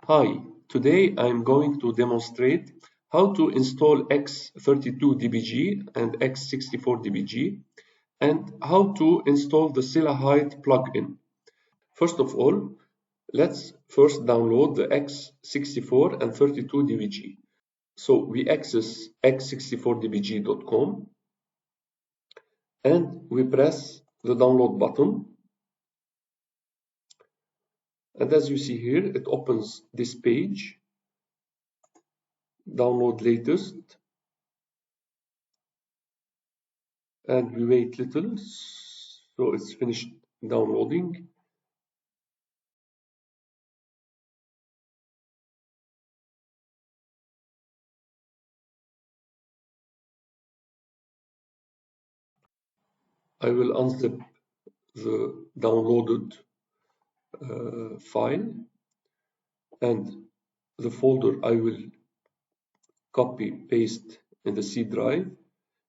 Hi, today I'm going to demonstrate how to install x32dbg and x64dbg and how to install the ScyllaHide plugin. First of all, let's first download the x64 and 32dbg. So we access x64dbg.com and we press the download button. And as you see here, it opens this page. Download latest. And we wait little, so it's finished downloading. I will unzip the downloaded file, and the folder I will copy paste in the C drive.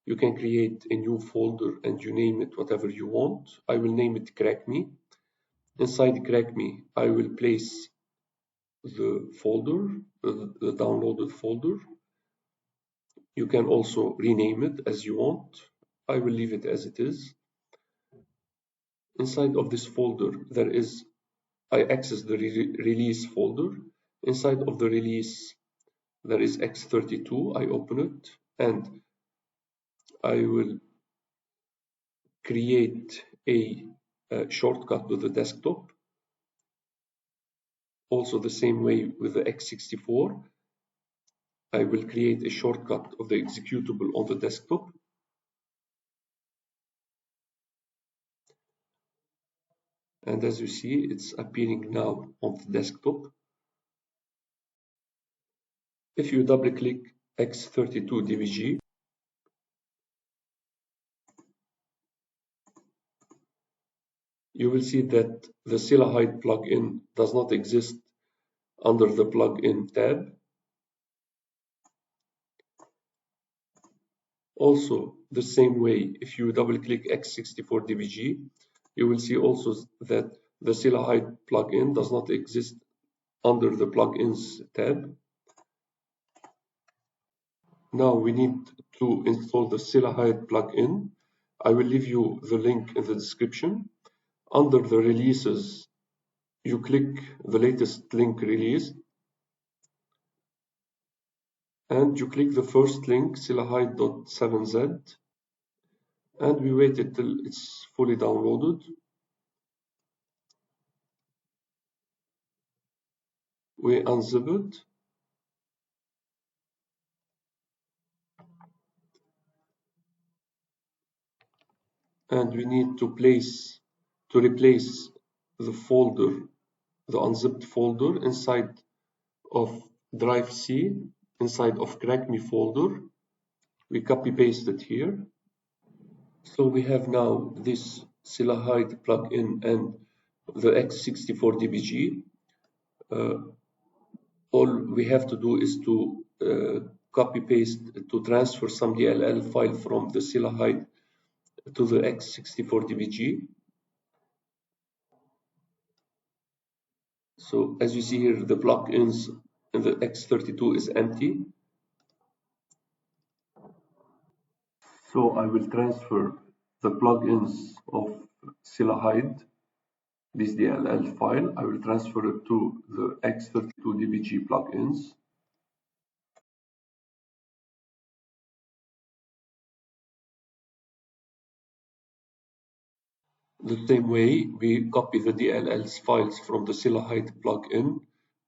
You can create a new folder and you name it whatever you want. I will name it CrackMe. Inside CrackMe, I will place the folder, the downloaded folder. You can also rename it as you want. I will leave it as it is. Inside of this folder, I access the release folder. Inside of the release, there is x32. I open it and I will create a shortcut to the desktop. Also the same way with the x64, I will create a shortcut of the executable on the desktop. And as you see, it's appearing now on the desktop. If you double click x32dbg, you will see that the ScyllaHide plugin does not exist under the plugin tab. Also, the same way, if you double click x64dbg, you will see also that the ScyllaHide plugin does not exist under the plugins tab. Now we need to install the ScyllaHide plugin. I will leave you the link in the description. Under the releases, you click the latest link release and you click the first link, ScyllaHide.7z, and we wait until it's fully downloaded. We unzip it. And we need to replace the folder, the unzipped folder inside of drive C, inside of CrackMe folder. We copy paste it here. So we have now this ScyllaHide plugin and the x64dbg. All we have to do is to copy paste, to transfer some DLL file from the ScyllaHide to the x64dbg. So as you see here, the plugins in the x32 is empty. So I will transfer the plugins of ScyllaHide, this DLL file. I will transfer it to the x32dbg plugins. The same way, we copy the DLL files from the ScyllaHide plugin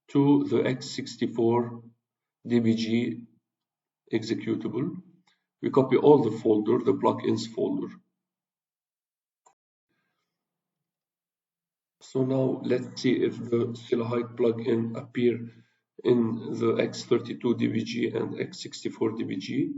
to the x64dbg executable. We copy all the folder, the plugins folder. So now let's see if the ScyllaHide plugin appear in the x32dbg and x64dbg.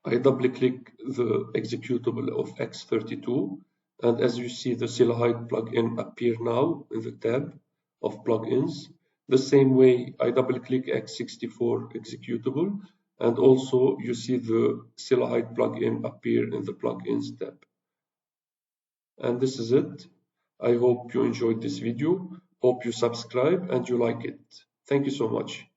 I double click the executable of x32, and as you see, the ScyllaHide plugin appear now in the tab of plugins. The same way, I double click x64 executable, and also you see the ScyllaHide plugin appear in the plugins tab. And this is it. I hope you enjoyed this video. Hope you subscribe and you like it. Thank you so much.